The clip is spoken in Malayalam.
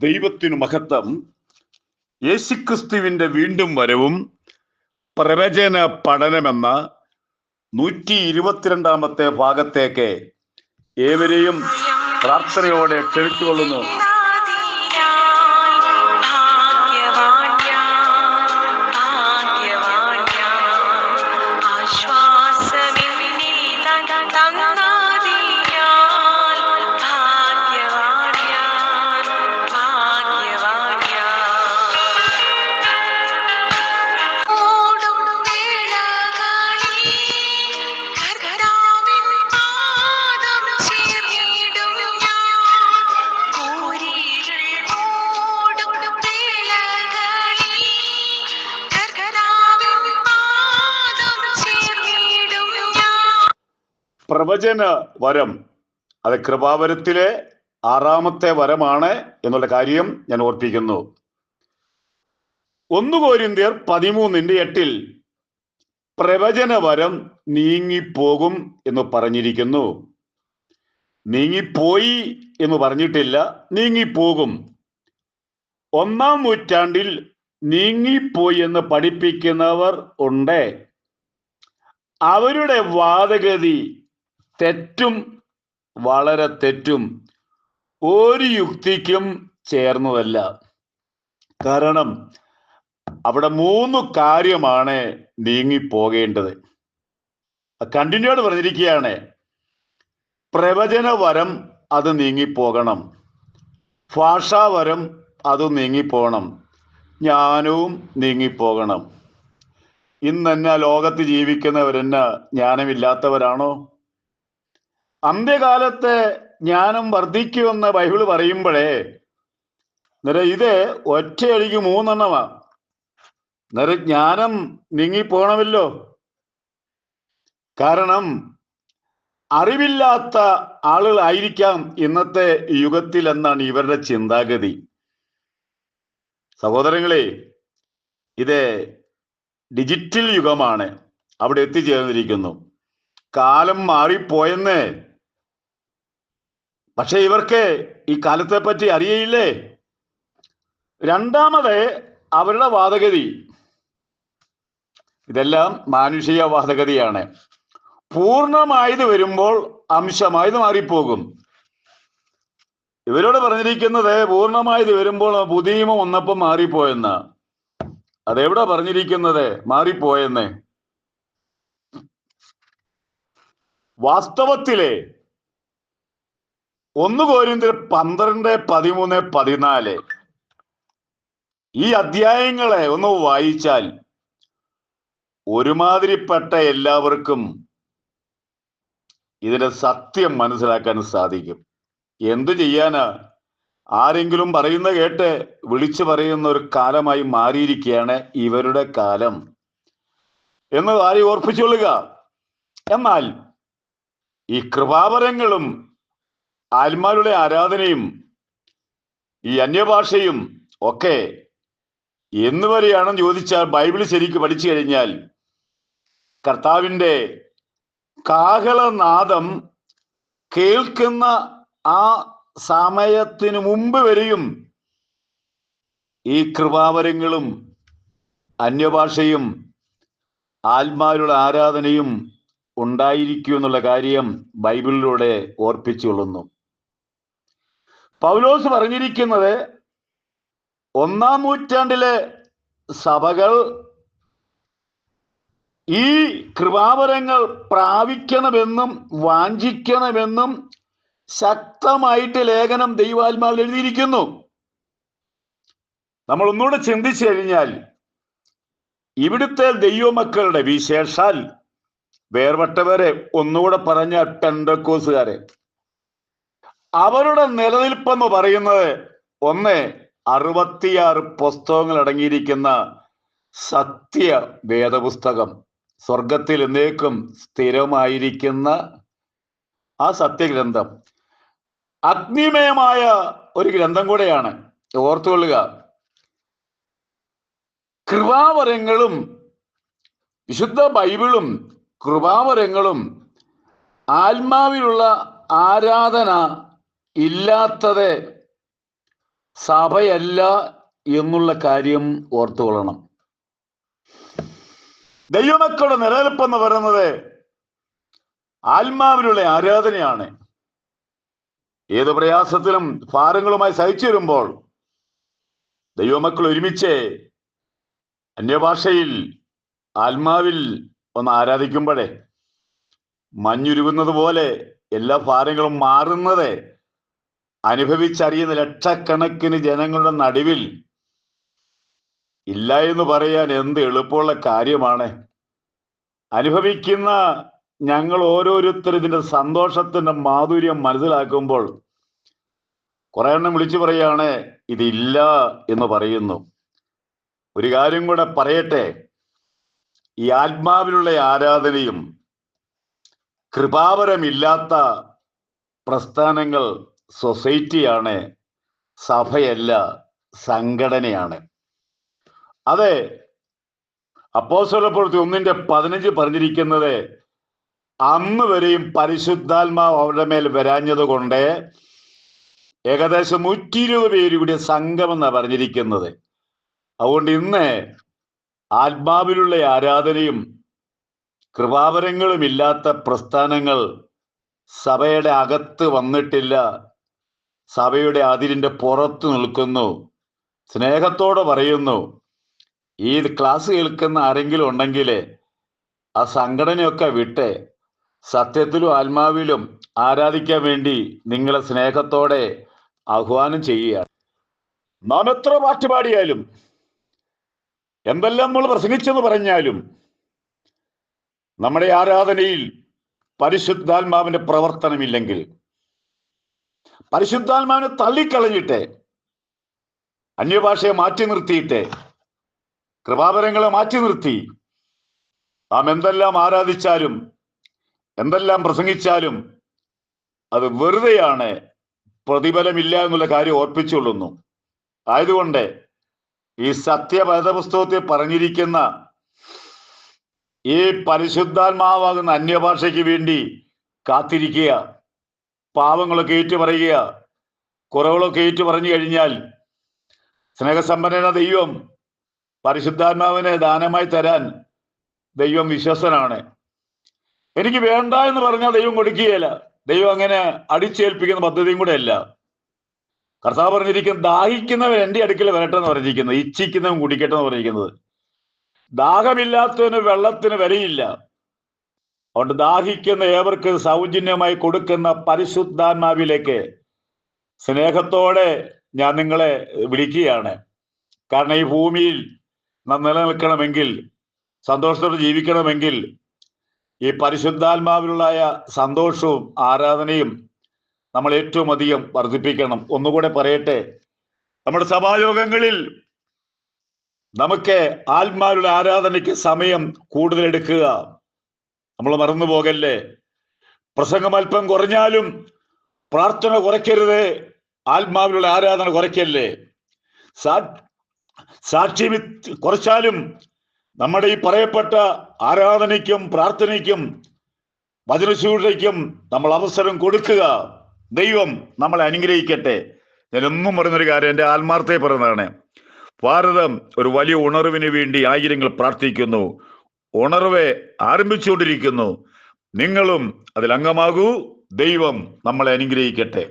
ദൈവത്തിനു മഹത്വം. യേശുക്രിസ്തുവിന്റെ വീണ്ടും വരവും പ്രവചന പഠനമെന്ന 122-ാമത്തെ ഭാഗത്തേക്ക് ഏവരെയും പ്രാർത്ഥനയോടെ ക്ഷണിച്ചുകൊള്ളുന്നു. പ്രവചന വരം അത് കൃപാവരത്തിലെ 6-ാമത്തെ വരമാണ് എന്നുള്ള കാര്യം ഞാൻ ഓർപ്പിക്കുന്നു. 1 കൊരിന്ത്യർ 13:8 പ്രവചന വരം നീങ്ങിപ്പോകും എന്ന് പറഞ്ഞിരിക്കുന്നു. നീങ്ങിപ്പോയി എന്ന് പറഞ്ഞിട്ടില്ല, നീങ്ങിപ്പോകും. 1-ാം നൂറ്റാണ്ടിൽ നീങ്ങിപ്പോയി എന്ന് പഠിപ്പിക്കുന്നവർ ഉണ്ട്. അവരുടെ വാദഗതി തെറ്റും, വളരെ തെറ്റും, ഒരു യുക്തിക്കും ചേർന്നതല്ല. കാരണം അവിടെ 3 കാര്യമാണ് നീങ്ങിപ്പോകേണ്ടത്. കണ്ടിന്യൂഡ് പറഞ്ഞിരിക്കുകയാണ്. പ്രവചന വരം അത് നീങ്ങിപ്പോകണം, ഭാഷാവരം അത് നീങ്ങിപ്പോകണം, ജ്ഞാനവും നീങ്ങിപ്പോകണം. ഇന്നെന്നാ ലോകത്ത് ജീവിക്കുന്നവരെന്നാ ജ്ഞാനമില്ലാത്തവരാണോ? അന്ത്യകാലത്തെ ജ്ഞാനം വർദ്ധിക്കുമെന്ന് ബൈബിള് പറയുമ്പോഴേ ഇത് ഒറ്റയടിക്ക് 3 എണ്ണമാ. ജ്ഞാനം നീങ്ങിപ്പോണമല്ലോ. കാരണം അറിവില്ലാത്ത ആളുകളായിരിക്കാം ഇന്നത്തെ യുഗത്തിൽ എന്നാണ് ഇവരുടെ ചിന്താഗതി. സഹോദരങ്ങളെ, ഇത് ഡിജിറ്റൽ യുഗമാണ്, അവിടെ എത്തിച്ചേർന്നിരിക്കുന്നു. കാലം മാറിപ്പോയെന്ന്. പക്ഷെ ഇവർക്ക് ഈ കാലത്തെ പറ്റി അറിയയില്ലേ. രണ്ടാമത് അവരുടെ വാദഗതി, ഇതെല്ലാം മാനുഷിക വാദഗതിയാണ്. പൂർണ്ണമായത് വരുമ്പോൾ അംശമായത് മാറിപ്പോകും. ഇവരോട് പറഞ്ഞിരിക്കുന്നത് പൂർണ്ണമായത് വരുമ്പോൾ പുതിയമ വന്നപ്പം മാറിപ്പോയെന്ന്. അതെവിടെ പറഞ്ഞിരിക്കുന്നത് മാറിപ്പോയെന്ന്? വാസ്തവത്തിലെ 1 കൊരിന്ത്യർ 12, 13, 14 ഈ അധ്യായങ്ങളെ ഒന്ന് വായിച്ചാൽ ഒരുമാതിരിപ്പെട്ട എല്ലാവർക്കും ഇതിന്റെ സത്യം മനസ്സിലാക്കാൻ സാധിക്കും. എന്തു ചെയ്യാനാ? ആരെങ്കിലും പറയുന്ന കേട്ട് വിളിച്ചു പറയുന്ന ഒരു കാലമായി മാറിയിരിക്കുകയാണ് ഇവരുടെ കാലം എന്ന് ആരെയും ഓർപ്പിച്ചുകൊള്ളുക. എന്നാൽ ഈ കൃപാവരങ്ങളും ആത്മാരുടെ ആരാധനയും ഈ അന്യഭാഷയും ഒക്കെ എന്നുവരെയാണെന്ന് ചോദിച്ചാൽ ബൈബിൾ ശരിക്ക് പഠിച്ചു കഴിഞ്ഞാൽ കർത്താവിൻ്റെ കാഹളനാദം കേൾക്കുന്ന ആ സമയത്തിന് മുമ്പ് വരെയും ഈ കൃപാവരങ്ങളും അന്യഭാഷയും ആത്മാരുടെ ആരാധനയും ഉണ്ടായിരിക്കും എന്നുള്ള കാര്യം ബൈബിളിലൂടെ ഓർപ്പിച്ചുകൊള്ളുന്നു. പൗലോസ് പറഞ്ഞിരിക്കുന്നത് 1-ാം നൂറ്റാണ്ടിലെ സഭകൾ ഈ കൃപാവരങ്ങൾ പ്രാപിക്കണമെന്നും വാഞ്ചിക്കണമെന്നും ശക്തമായിട്ട് ലേഖനം ദൈവാത്മാവിൽ എഴുതിയിരിക്കുന്നു. നമ്മൾ ഒന്നുകൂടെ ചിന്തിച്ചു കഴിഞ്ഞാൽ ഇവിടുത്തെ ദൈവമക്കളുടെ വിശേഷാൽ വേർപെട്ടവരെ, ഒന്നുകൂടെ പറഞ്ഞാൽ പെന്തക്കോസുകാരെ, അവരുടെ നിലനിൽപ്പെന്ന് പറയുന്നത് 66 പുസ്തകങ്ങൾ അടങ്ങിയിരിക്കുന്ന സത്യ വേദപുസ്തകം, സ്വർഗത്തിൽ എന്നേക്കും സ്ഥിരമായിരിക്കുന്ന ആ സത്യഗ്രന്ഥം അഗ്നിമയമായ ഒരു ഗ്രന്ഥം കൂടെയാണ്. ഓർത്തുകൊള്ളുക, കൃപാവരങ്ങളും വിശുദ്ധ ബൈബിളും കൃപാവരങ്ങളും ആത്മാവിലുള്ള ആരാധന ഇല്ലാത്തത് സഭയല്ല എന്നുള്ള കാര്യം ഓർത്തുകൊള്ളണം. ദൈവമക്കളുടെ നിലനിൽപ്പെന്ന് പറയുന്നത് ആത്മാവിലുള്ള ആരാധനയാണ്. ഏത് പ്രയാസത്തിലും ഭാരങ്ങളുമായി സഹിച്ചു വരുമ്പോൾ ദൈവമക്കൾ ഒരുമിച്ച് അന്യഭാഷയിൽ ആത്മാവിൽ ഒന്ന് ആരാധിക്കുമ്പോഴേ മഞ്ഞുരുകുന്നത് പോലെ എല്ലാ ഭാരങ്ങളും മാറുന്നത് അനുഭവിച്ചറിയുന്ന ലക്ഷക്കണക്കിന് ജനങ്ങളുടെ നടുവിൽ ഇല്ല എന്ന് പറയാൻ എന്ത് എളുപ്പമുള്ള കാര്യമാണ്. അനുഭവിക്കുന്ന ഞങ്ങൾ ഓരോരുത്തരും ഇതിന്റെ സന്തോഷത്തിന്റെ മാധുര്യം മനസ്സിലാക്കുമ്പോൾ കുറെ എണ്ണം വിളിച്ചു പറയാണ് ഇതില്ല എന്ന് പറയുന്നു. ഒരു കാര്യം കൂടെ പറയട്ടെ, ഈ ആത്മാവിലുള്ള ആരാധനയും കൃപാവരമില്ലാത്ത പ്രസ്ഥാനങ്ങൾ സൊസൈറ്റിയാണ്, സഭയല്ല, സംഘടനയാണ്. അതെ, അപ്പോസ്തലപ്രവൃത്തി 1:15 പറഞ്ഞിരിക്കുന്നത് അന്ന് വരെയും പരിശുദ്ധാത്മാവ് അവരുടെ മേൽ വരാഞ്ഞത് കൊണ്ട് ഏകദേശം 120 പേര് കൂടിയ സംഘം എന്നാണ് പറഞ്ഞിരിക്കുന്നത്. അതുകൊണ്ട് ഇന്ന് ആത്മാവിലുള്ള ആരാധനയും കൃപാവരങ്ങളും ഇല്ലാത്ത പ്രസ്ഥാനങ്ങൾ സഭയുടെ അകത്ത് വന്നിട്ടില്ല, സഭയുടെ അതിരിന്റെ പുറത്ത് നിൽക്കുന്നു. സ്നേഹത്തോടെ പറയുന്നു, ഈ ക്ലാസ് കേൾക്കുന്ന ആരെങ്കിലും ഉണ്ടെങ്കിൽ ആ സംഘടനയൊക്കെ വിട്ട് സത്യത്തിലും ആത്മാവിലും ആരാധിക്കാൻ വേണ്ടി നിങ്ങളെ സ്നേഹത്തോടെ ആഹ്വാനം ചെയ്യുകയാണ്. നാം എത്ര പാട്ടുപാടിയാലും എന്തെല്ലാം നമ്മൾ പ്രസംഗിച്ചെന്ന് പറഞ്ഞാലും നമ്മുടെ ആരാധനയിൽ പരിശുദ്ധാത്മാവിന്റെ പ്രവർത്തനമില്ലെങ്കിൽ, പരിശുദ്ധാത്മാവിനെ തള്ളിക്കളഞ്ഞിട്ട് അന്യഭാഷയെ മാറ്റി നിർത്തിയിട്ട് കൃപാവരങ്ങളെ മാറ്റി നിർത്തി നാം എന്തെല്ലാം ആരാധിച്ചാലും എന്തെല്ലാം പ്രസംഗിച്ചാലും അത് വെറുതെയാണ്, പ്രതിഫലമില്ല എന്നുള്ള കാര്യം ഓർപ്പിച്ചുകൊള്ളുന്നു. ആയതുകൊണ്ട് ഈ സത്യവേദപുസ്തകത്തിൽ പറഞ്ഞിരിക്കുന്ന ഈ പരിശുദ്ധാത്മാവാകുന്ന അന്യഭാഷയ്ക്ക് വേണ്ടി കാത്തിരിക്കുക, പാവങ്ങളൊക്കെ ഏറ്റുപറയുക, കുറവുകളൊക്കെ ഏറ്റു പറഞ്ഞു കഴിഞ്ഞാൽ സ്നേഹസമ്പന്നന ദൈവം പരിശുദ്ധാത്മാവിനെ ദാനമായി തരാൻ ദൈവം വിശ്വസ്തനാണ്. എനിക്ക് വേണ്ട എന്ന് പറഞ്ഞാൽ ദൈവം കൊടുക്കുകയില്ല. ദൈവം അങ്ങനെ അടിച്ചേൽപ്പിക്കുന്ന പദ്ധതിയും കൂടെ അല്ല. കർത്താവ് പറഞ്ഞിരിക്കുന്നത് ദാഹിക്കുന്നവൻ എൻ്റെ അടുക്കൽ വരട്ടെ എന്ന് പറഞ്ഞിരിക്കുന്നത്, ഇച്ഛിക്കുന്നവൻ കുടിക്കട്ടെ എന്ന് പറഞ്ഞിരിക്കുന്നത്. ദാഹമില്ലാത്തവന് വെള്ളത്തിന് വിലയില്ല. അതുകൊണ്ട് ദാഹിക്കുന്ന ഏവർക്ക് സൗജന്യമായി കൊടുക്കുന്ന പരിശുദ്ധാത്മാവിലേക്ക് സ്നേഹത്തോടെ ഞാൻ നിങ്ങളെ വിളിക്കുകയാണ്. കാരണം ഈ ഭൂമിയിൽ നാം നിലനിൽക്കണമെങ്കിൽ, സന്തോഷത്തോടെ ജീവിക്കണമെങ്കിൽ ഈ പരിശുദ്ധാത്മാവിലുള്ള സന്തോഷവും ആരാധനയും നമ്മൾ ഏറ്റവും അധികം വർദ്ധിപ്പിക്കണം. ഒന്നുകൂടെ പറയട്ടെ, നമ്മുടെ സഭായോഗങ്ങളിൽ നമുക്ക് ആത്മാവിലുള്ള ആരാധനയ്ക്ക് സമയം കൂടുതൽ എടുക്കുക. നമ്മൾ മറന്നു പോകല്ലേ. പ്രസംഗം അല്പം കുറഞ്ഞാലും പ്രാർത്ഥന കുറയ്ക്കരുത്, ആത്മാവിലുള്ള ആരാധന കുറയ്ക്കല്ലേ. സാക്ഷ്യം കുറച്ചാലും നമ്മുടെ ഈ പറയപ്പെട്ട ആരാധനയ്ക്കും പ്രാർത്ഥനയ്ക്കും വചനശുശ്രൂഷയ്ക്കും നമ്മൾ അവസരം കൊടുക്കുക. ദൈവം നമ്മളെ അനുഗ്രഹിക്കട്ടെ. ഞാൻ എന്നും പറയുന്നൊരു കാര്യം, എൻ്റെ ആത്മാർത്ഥയെ പറയുന്നതാണ്. ഭാരതം ഒരു വലിയ ഉണർവിന് വേണ്ടി ആയിരങ്ങൾ പ്രാർത്ഥിക്കുന്നു. ഉണർവ് ആരംഭിച്ചുകൊണ്ടിരിക്കുന്നു. നിങ്ങളും അതിൽ അംഗമാകൂ. ദൈവം നമ്മളെ അനുഗ്രഹിക്കട്ടെ.